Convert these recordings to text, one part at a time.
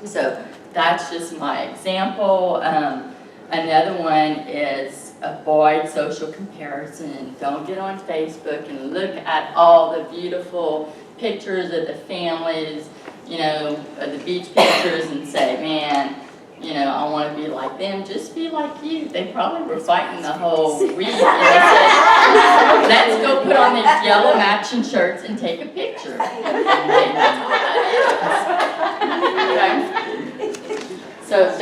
So that's just my example. Another one is avoid social comparison. Don't get on Facebook and look at all the beautiful pictures of the families, you know, of the beach pictures and say, man, you know, I want to be like them. Just be like you. They probably were fighting the whole week. And they said, let's go put on these yellow matching shirts and take a picture. Okay, that's what that is. Okay? So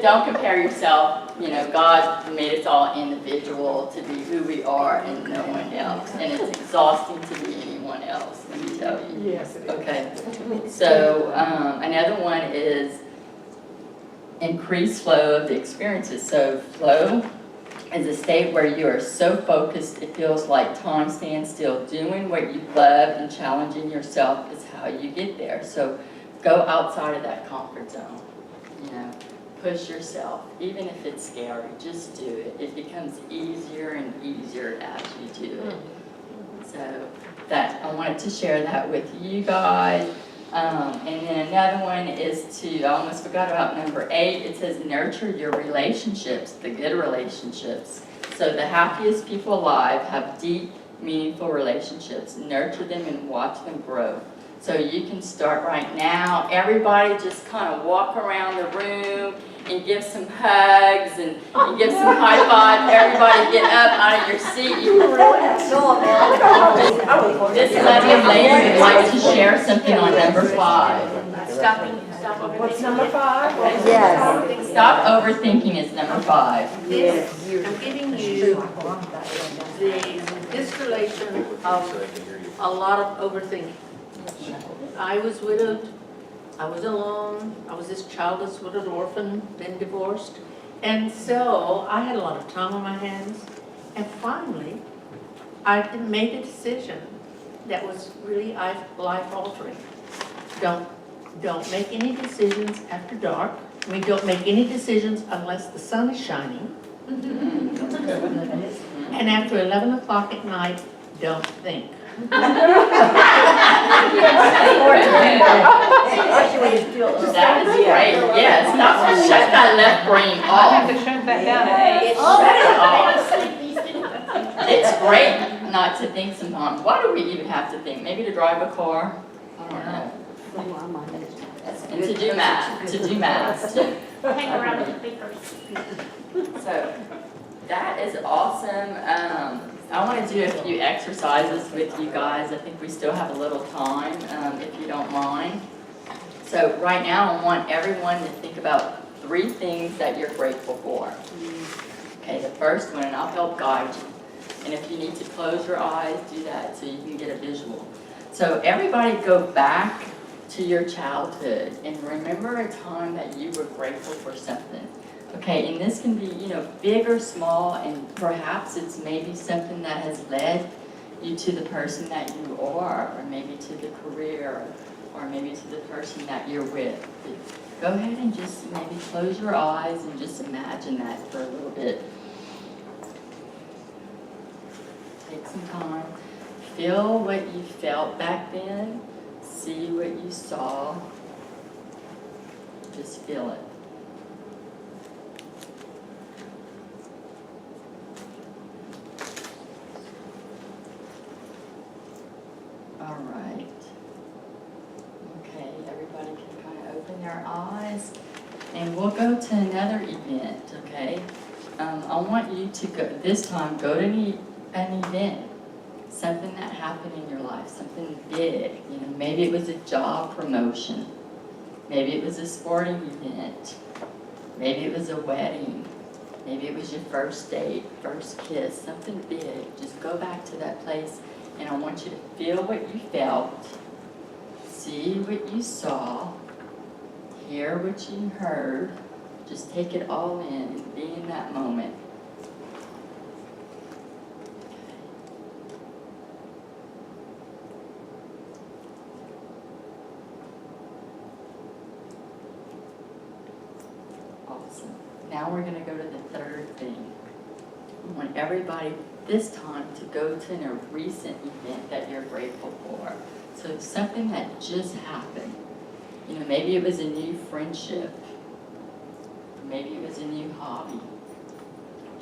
don't compare yourself. You know, God made us all individual to be who we are and no one else. And it's exhausting to be anyone else, let me tell you. Yes, it is. Okay. So another one is increased flow of the experiences. So flow is a state where you are so focused it feels like time stands still. Doing what you love and challenging yourself is how you get there. So go outside of that comfort zone. You know, push yourself, even if it's scary. Just do it. It becomes easier and easier as you do it. So that I wanted to share that with you guys. And then another one is I almost forgot about number 8. It says nurture your relationships, the good relationships. So the happiest people alive have deep, meaningful relationships. Nurture them and watch them grow. So you can start right now. Everybody just kind of walk around the room and give some hugs and give some high fives. Everybody get up out of your seat. This lovely lady would like to share something on number 5. Stop. What's number 5? Yes. Stop overthinking is number 5. This, I'm giving you the distillation of a lot of overthinking. I was widowed, I was alone, I was this childless widowed orphan, then divorced. And so I had a lot of time on my hands. And finally, I made a decision that was really life altering. Don't make any decisions after dark. I mean, don't make any decisions unless the sun is shining. And after 11 o'clock at night, don't think. That is great. Yes, shut that left brain I off. have to shut that down at 8. It's great not to think sometimes. Why do we even have to think? Maybe to drive a car? I don't know. And to do math. Hang around with the papers. So that is awesome. I want to do a few exercises with you guys. I think we still have a little time, if you don't mind. So right now, I want everyone to think about 3 things that you're grateful for. Okay, the first one, and I'll help guide you. And if you need to close your eyes, do that so you can get a visual. So everybody go back to your childhood and remember a time that you were grateful for something. Okay, and this can be, you know, big or small, and perhaps it's maybe something that has led you to the person that you are, or maybe to the career, or maybe to the person that you're with. But go ahead and just maybe close your eyes and just imagine that for a little bit. Take some time. Feel what you felt back then. See what you saw. Just feel it. All right. Okay, everybody can kind of open their eyes. And we'll go to another event, okay? I want you to go, this time, go to an event. Something that happened in your life, something big. You know, maybe it was a job promotion. Maybe it was a sporting event. Maybe it was a wedding. Maybe it was your first date, first kiss, something big. Just go back to that place. And I want you to feel what you felt, see what you saw, hear what you heard. Just take it all in and be in that moment. Awesome. Now we're going to go to the third thing. I want everybody this time to go to a recent event that you're grateful for. So something that just happened. You know, maybe it was a new friendship. Maybe it was a new hobby.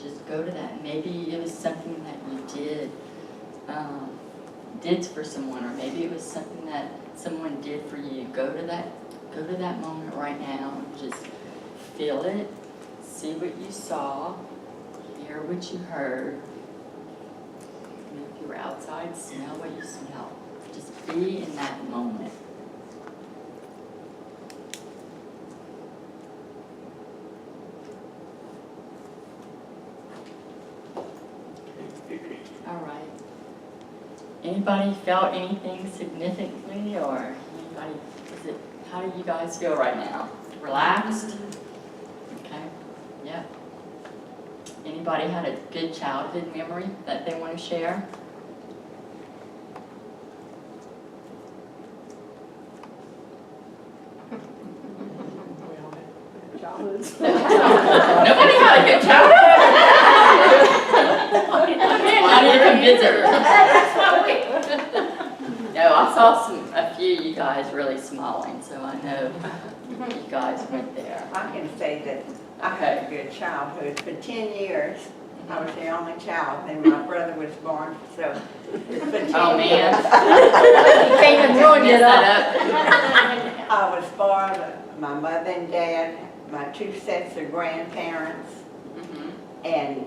Just go to that. Maybe it was something that you did for someone, or maybe it was something that someone did for you. Go to that moment right now and just feel it, see what you saw, hear what you heard. And if you were outside, smell what you smell. Just be in that moment. All right. Anybody felt anything significantly, or anybody, how do you guys feel right now? Relaxed? Okay, yep. Anybody had a good childhood memory that they want to share? Childhoods. Nobody had a good childhood? Not even visitors. No, I saw a few of you guys really smiling, so I know you guys went there. I can say that I had a good childhood. For 10 years, I was the only child, and my brother was born, so for 10 Oh, man. years, You came and ruined it up. I was born, my mother and dad, my 2 sets of grandparents, and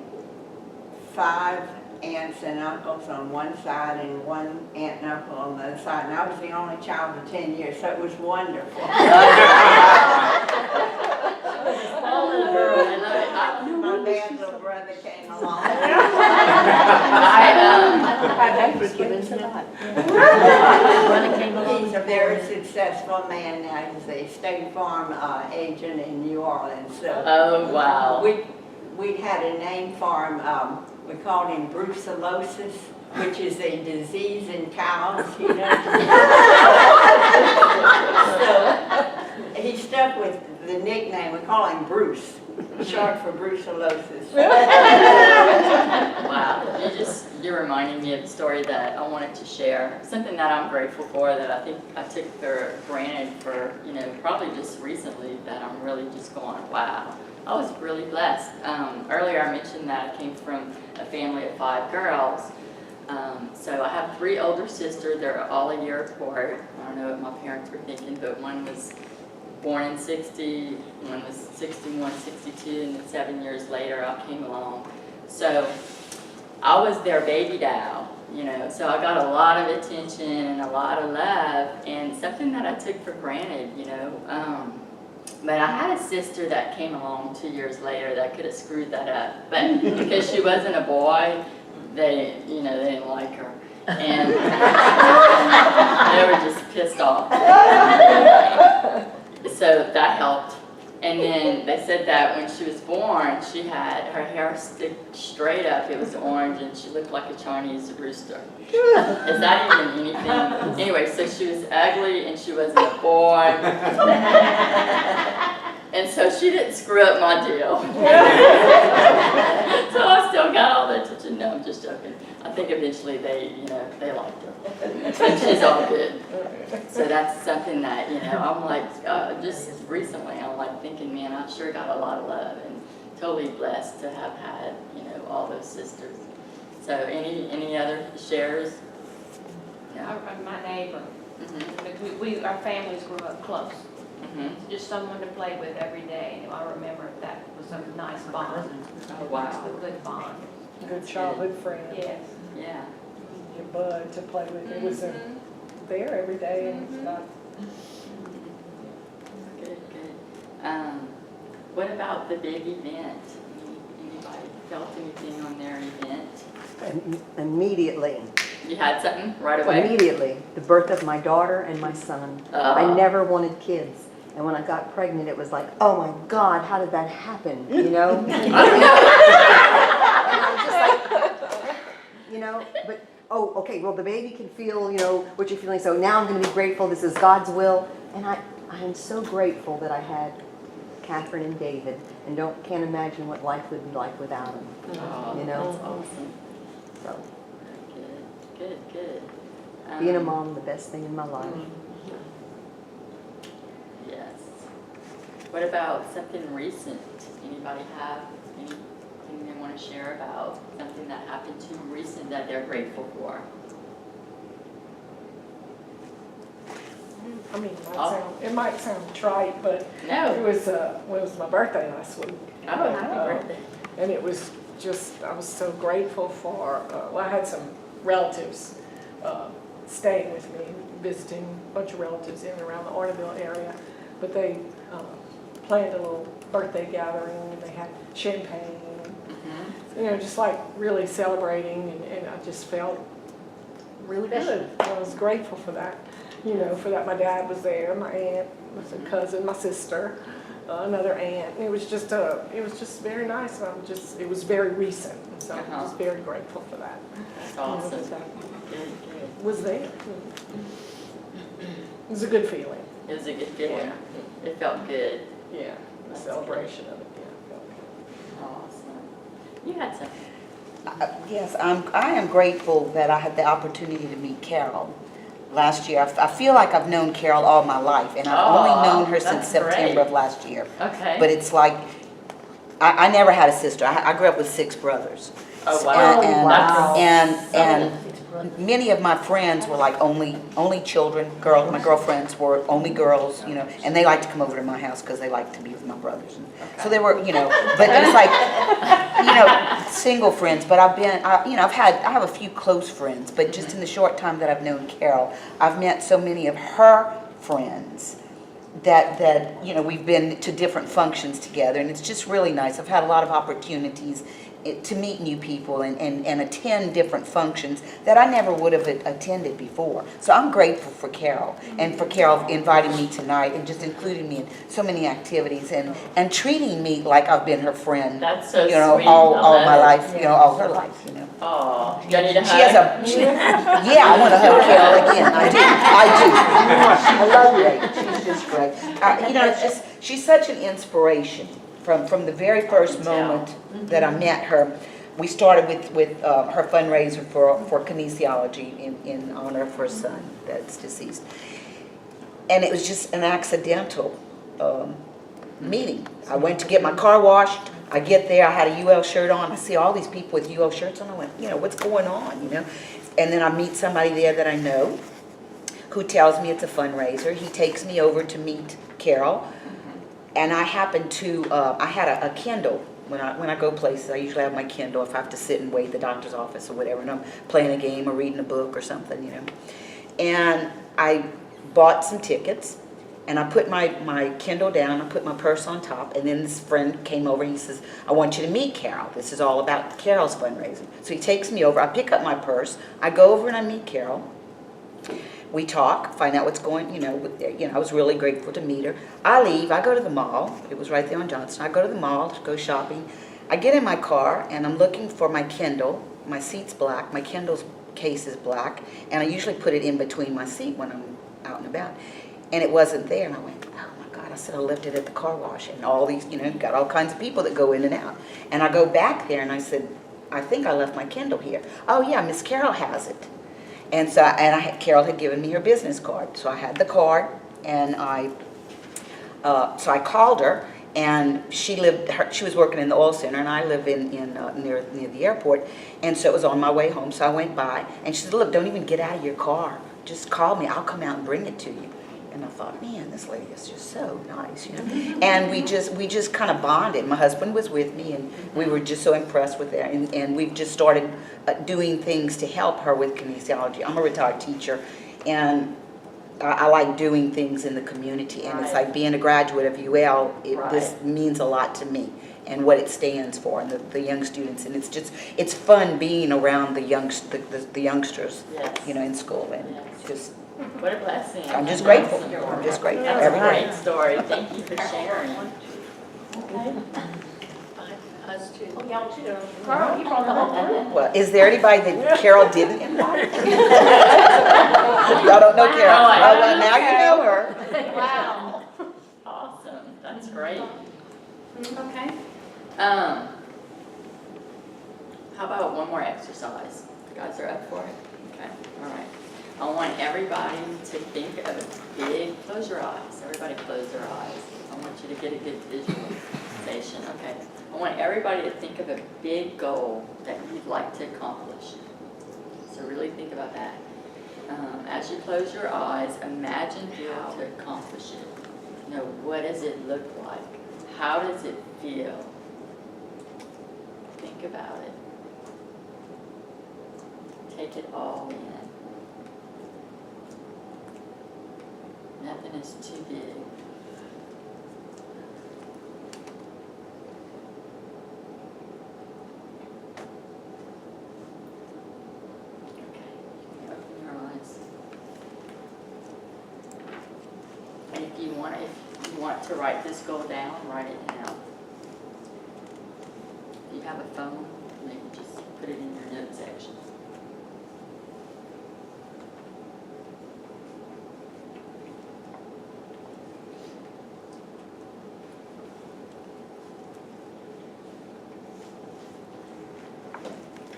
5 aunts and uncles on one side and 1 aunt and uncle on the other side. And I was the only child for 10 years, so it was wonderful. Oh, little girl, I love it. My bad little brother came along. He's a very successful man now. He's a State Farm agent in New Orleans. So Oh, wow. we had a name for him. We called him brucellosis, which is a disease in cows. You know? So he stuck with the nickname. We call him Bruce, short for brucellosis. Wow, you're reminding me of a story that I wanted to share. Something that I'm grateful for, that I think I took for granted for, probably just recently, that I'm really just going, wow. I was really blessed. Earlier I mentioned that I came from a family of 5 girls. So I have 3 older sisters. They're all a year apart. I don't know what my parents were thinking, but one was born in 60, one was 61, 62, and then 7 years later I came along. So I was their baby doll, so I got a lot of attention and a lot of love, and something that I took for granted, But I had a sister that came along 2 years later that could have screwed that up. But because she wasn't a boy, they didn't like her. And they were just pissed off. So that helped. And then they said that when she was born, she had her hair stick straight up. It was orange, and she looked like a Chinese rooster. Is that even anything? Anyway, so she was ugly, and she wasn't a boy. And so she didn't screw up my deal. So I still got all the attention. No, I'm just joking. I think eventually they liked her. And she's all good. So that's something that, I'm like, just recently, I'm like thinking, man, I sure got a lot of love, and totally blessed to have had, all those sisters. So any other shares? Yeah. My neighbor, our families grew up close. Just someone to play with every day. I remember that was a nice bond. Oh, wow. A good bond. Good childhood friend. Yes. Yeah. Your bud to play with. It was there every day, and it's not. Good. What about the big event? Anybody felt anything on their event? Immediately. You had something right away? Immediately. The birth of my daughter and my son. I never wanted kids. And when I got pregnant, it was like, oh my God, how did that happen? And I'm just like, but, oh, okay, well, the baby can feel, what you're feeling. So now I'm going to be grateful. This is God's will. And I am so grateful that I had Catherine and David, and can't imagine what life would be like without them. That's awesome. So Good. being a mom, the best thing in my life. What about something recent? Anybody have anything they want to share about something that happened to them recent that they're grateful for? I mean, it might sound trite, but No. it was my birthday last week. Oh, happy birthday. And it was just, I was so grateful for, well, I had some relatives staying with me, visiting a bunch of relatives in and around the Orneville area. But they planned a little birthday gathering, and they had champagne, you know, just like really celebrating, and I just felt really good. I was grateful for that, you know, for that my dad was there, my aunt, my cousin, my sister, another aunt. And it was just very nice, and it was very recent, and so I'm just very grateful for that. That's awesome. You know, that Good. was there. It was a good feeling. It was a good feeling. It felt good. Yeah, the celebration of it, yeah, felt good. Awesome. You had something. Yes, I am grateful that I had the opportunity to meet Carol last year. I feel like I've known Carol all my life, and I've only known her since September of last year. Okay. But it's like, I never had a sister. I grew up with 6 brothers. Oh, wow. And many of my friends were like only children, girls. My girlfriends were only girls, you know, and they liked to come over to my house because they liked to be with my brothers. And so they were, you know, but it was like, you know, single friends. But I have a few close friends, but just in the short time that I've known Carol, I've met so many of her friends that you know, we've been to different functions together, and it's just really nice. I've had a lot of opportunities to meet new people and attend different functions that I never would have attended before. So I'm grateful for Carol, and for Carol inviting me tonight and just including me in so many activities and treating me like I've been her friend. That's so you know, sweet. all I my love life, you know, all her life, you know. Oh, you need a She has hug? yeah, I want to hug Carol again. I do. I love her. She's just great. You know, it's just, she's such an inspiration. From the very first moment that I met her. We started with her fundraiser for kinesiology in honor of her son that's deceased. And it was just an accidental meeting. I went to get my car washed. I get there, I had a UL shirt on. I see all these people with UL shirts on. I went, you know, what's going on, you know? And then I meet somebody there that I know who tells me it's a fundraiser. He takes me over to meet Carol. And I happened to, I had a Kindle. When I go places, I usually have my Kindle if I have to sit and wait at the doctor's office or whatever, and I'm playing a game or reading a book or something, you know. And I bought some tickets, and I put my Kindle down, I put my purse on top, and then this friend came over and he says, I want you to meet Carol. This is all about Carol's fundraising. So he takes me over, I pick up my purse, I go over and I meet Carol. We talk, find out what's going, you know, I was really grateful to meet her. I leave, I go to the mall. It was right there on Johnson. I go to the mall to go shopping. I get in my car, and I'm looking for my Kindle. My seat's black. My Kindle's case is black. And I usually put it in between my seat when I'm out and about. And it wasn't there. And I went, oh, my God. I said, I left it at the car wash. And all these, you know, got all kinds of people that go in and out. And I go back there, and I said, I think I left my Kindle here. Oh, yeah, Miss Carol has it. And so, Carol had given me her business card, so I had the card, and so I called her, and she was working in the oil center, and I live near the airport, and so it was on my way home. So I went by, and she said, "Look, don't even get out of your car. Just call me. I'll come out and bring it to you." And I thought, man, this lady is just so nice, you know. And we just kind of bonded. My husband was with me, and we were just so impressed with that. And we've just started doing things to help her with kinesiology. I'm a retired teacher, and I like doing things in the community. And it's like being a graduate of UL. This means a lot to me and what it stands for, and the young students. And it's fun being around the youngsters, you know, in school. And it's just. What a blessing. I'm just grateful. I'm just grateful. That was a great story. Thank you for sharing. Okay. Us too. Oh, y'all too. Girl, you brought the whole group. Well, is there anybody that Carol didn't invite? Y'all don't know Carol. Oh, well, now you know her. Wow. Awesome. That's great. Okay. How about one more exercise? You guys are up for it? Okay. All right. I want everybody to think of a big, close your eyes. Everybody close their eyes. I want you to get a good visualization, okay? I want everybody to think of a big goal that you'd like to accomplish. So really think about that. As you close your eyes, imagine how to accomplish it. You know, what does it look like? How does it feel? Think about it. Take it all in. Nothing is too big. And if you want to write this goal down, write it down. If you have a phone, maybe just put it in your notes section.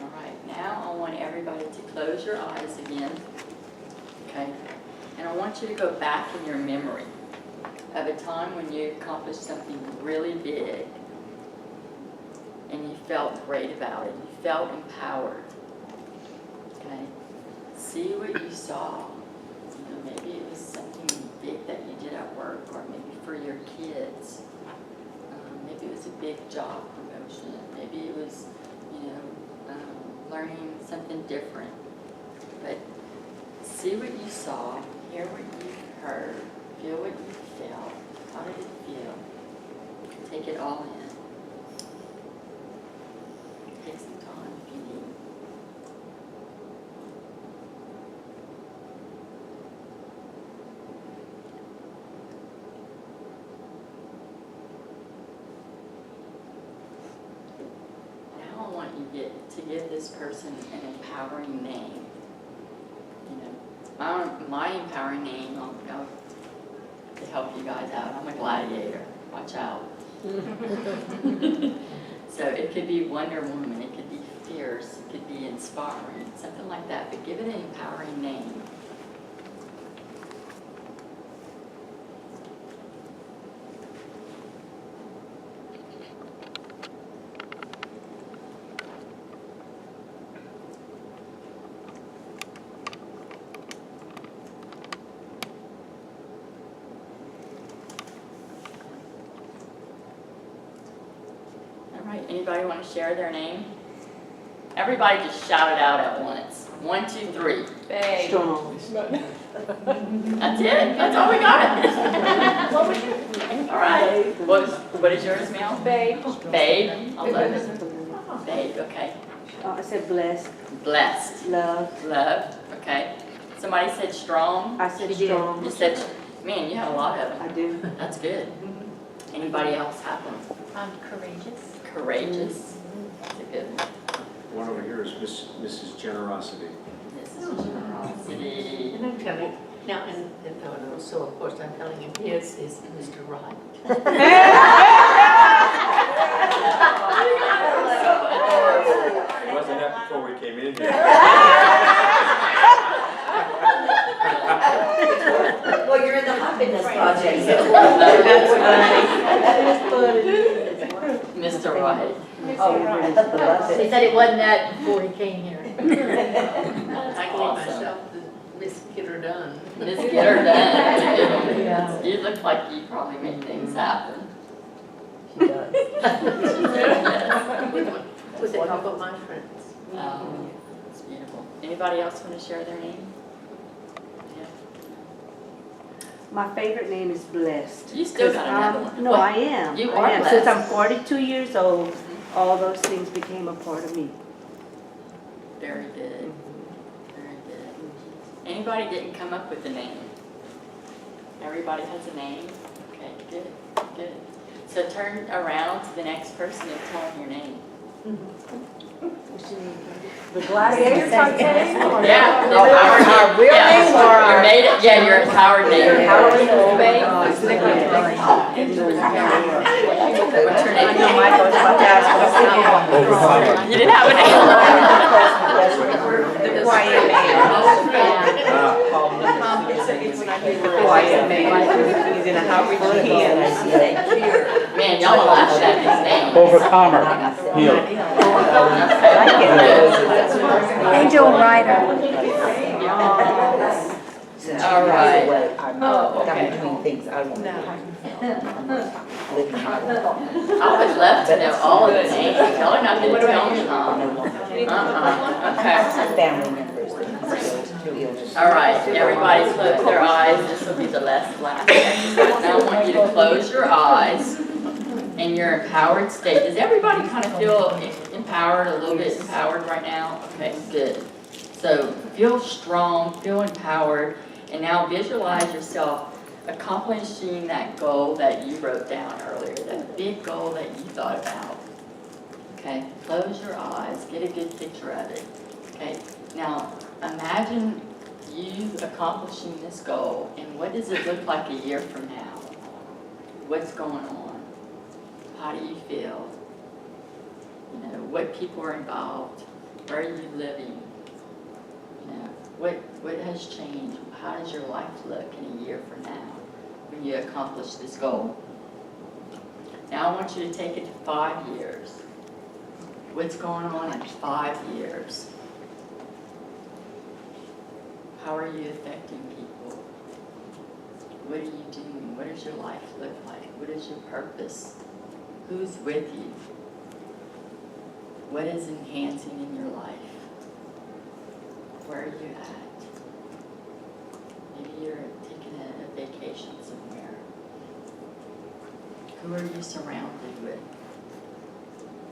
All right, now I want everybody to close your eyes again, okay? And I want you to go back in your memory of a time when you accomplished something really big and you felt great about it. You felt empowered. Okay? See what you saw. You know, maybe it was something big that you did at work, or maybe for your kids. Maybe it was a big job promotion. Maybe it was, you know, learning something different. But see what you saw. Hear what you heard, feel what you felt. How did it feel? Take it all in. Take some time if you need. Now I want you to give this person an empowering name. You know, my empowering name, I'll go to help you guys out. I'm a gladiator. Watch out. So it could be Wonder Woman, it could be fierce, it could be inspiring, something like that. But give it an empowering name. Anybody want to share their name? Everybody just shout it out at once. 1, 2, 3. Babe. Strong. That's it. That's all we got. What was your? All right. What is yours, Mel? Babe. Babe. I'll let it. Babe. Okay. I said blessed, Blessed. love. Love. Okay. Somebody said strong. I said You did. strong. You said, man, you have a lot of them. I do. That's good. Anybody else have one? I'm courageous. Courageous. That's a good one. One over here is Mrs. Generosity. This is generosity. And I'm telling, now, and so of course I'm telling him his is Mr. Right. Wasn't that before we came in here? Well, you're in the happiness project. Mr. White. He said it wasn't that before he came here. I call Awesome. myself the Miss Get Her Done. Miss Get Her Done. That's a good one. Yeah. You look like you probably make things happen. She does. Yes. With the help of my friends. It's beautiful. Anybody else want to share their name? Yeah. My favorite name is blessed. You still 'Cause got another one. No, What? I am. You I are am. Since I'm blessed. 42 years old, all those things became a part of me. Very good. Very good. Anybody didn't come up with a name? Everybody has a name? Okay, good, good. So turn around to the next person and tell them your name. What's your name? The gladiator type name? or- Yeah. Oh, our real Yeah. name or our? Your made it, yeah, your empowered name. Your empowered name. What's your name? I know Michael was about to ask what You didn't have a name? The quiet man. Paul. It's when I Quiet man. He's in a house full of kids. Man, y'all laughed at his name. Overcomer, heal. Angel Rider. All right. I'm doing things I want to do. Living my life. I would love to know all of the names. Y'all are not gonna tell me, huh? Okay. Family members. All right, everybody close their eyes. This will be the last exercise. Now I want you to close your eyes in your empowered state. Does everybody kind of feel empowered, a little bit empowered right now? Okay, good. So feel strong, feel empowered, and now visualize yourself accomplishing that goal that you wrote down earlier, that big goal that you thought about. Okay, close your eyes, get a good picture of it. Okay, now imagine you accomplishing this goal, and what does it look like a year from now? What's going on? How do you feel? You know, what people are involved? Where are you living? You know, what has changed? How does your life look in a year from now when you accomplish this goal? Now I want you to take it to 5 years. What's going on in 5 years? How are you affecting people? What are you doing? What does your life look like? What is your purpose? Who's with you? What is enhancing in your life? Where are you at? Maybe you're taking a vacation somewhere. Who are you surrounded with?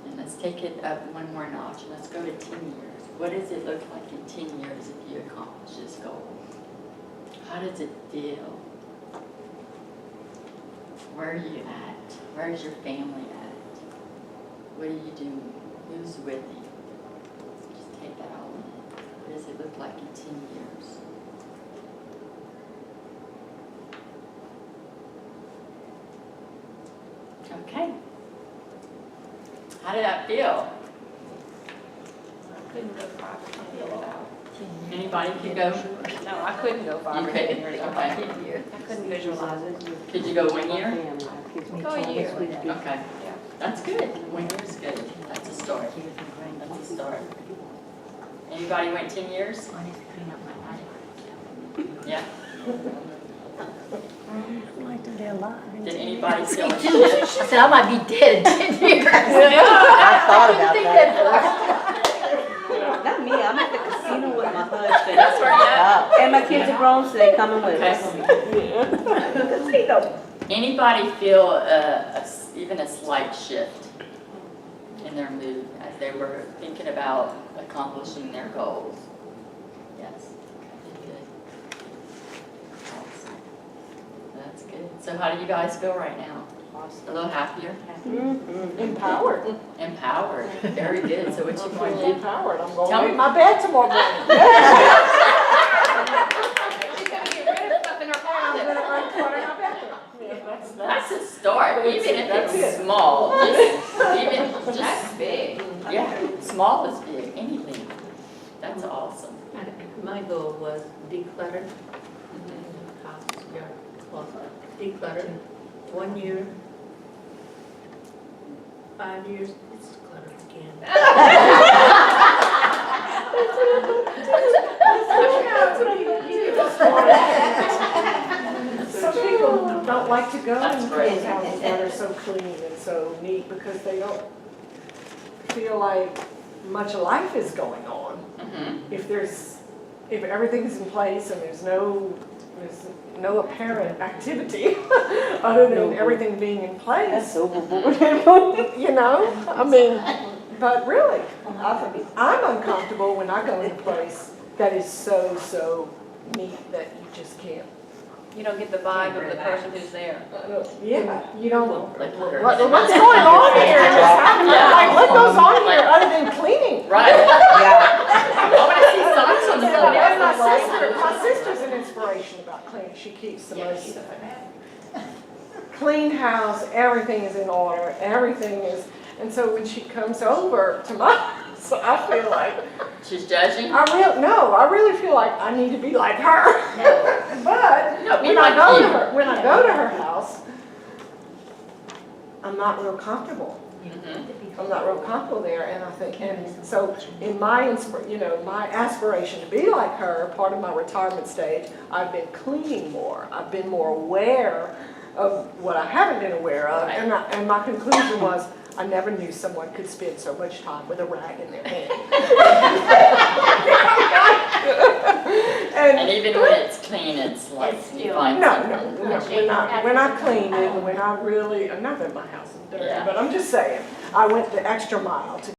And let's take it up one more notch. Let's go to 10 years. What does it look like in 10 years if you accomplish this goal? How does it feel? Where are you at? Where is your family at? What are you doing? Who's with you? Just take that all in. What does it look like in 10 years? Okay. How did that feel? I couldn't go 5 or 10 years out. Anybody could go? No, I couldn't go 5 You or 10 couldn't? years out. Okay. I couldn't visualize it. Could you go 1 year? Go a year. Okay. Yeah. That's good. 1 year is good. That's a start. That's a start. Anybody went 10 years? Yeah? Did anybody feel a shift? I said, I might be dead in 10 years. I thought about that. Not me, I'm at the casino with my husband. That's where you at? And my kids are grown, so they coming with us. Okay. Anybody feel even a slight shift in their mood as they were thinking about accomplishing their goals? Yes. Good. Awesome. That's good. So how do you guys feel right now? A little happier? Empowered. Empowered. Very good. So what you want to do? Empowered. I'm going Tell to me. make my bed tomorrow morning. She's gonna get rid of stuff in her I'm closet. going to unclutter my bedroom. Yeah, That's a start, even if That's it's it. small. Just That's big. yeah, small is big. Anything. That's awesome. My goal was declutter, house, yard, closet, declutter, 1 year, 5 years, it's cluttered again. Some people don't like to go That's in great. those houses that are so clean and so neat because they don't feel like much life is going on. Mm-hmm. If everything's in place and there's no apparent activity other than everything being in place. That's overboard. You know, I mean, but really, I'm uncomfortable when I go in a place that is so neat that you just can't. You don't get the vibe of the person who's there. Yeah, you don't. Like, What's going on here? Like, what goes on here other than cleaning? right. I want to see socks on the Yeah, floor. my sister's an inspiration about cleaning. She keeps the most clean house. Everything is in order. Everything is, and so when she comes over to my house, So I feel like, She's judging? I really feel like I need to be like her. But No, be when I like go to you. her, when I go to her house, I'm not real comfortable. I'm not real comfortable there, and I think, and so in my, my aspiration to be like her, part of my retirement stage, I've been cleaning more. I've been more aware of what I haven't been aware of, and my conclusion was, I never knew someone could spend so much time with a rag in their hand. And even when it's clean, it's like you find something. When I clean it, when I really, not that my house is dirty, Yeah. but I'm just saying, I went the extra mile to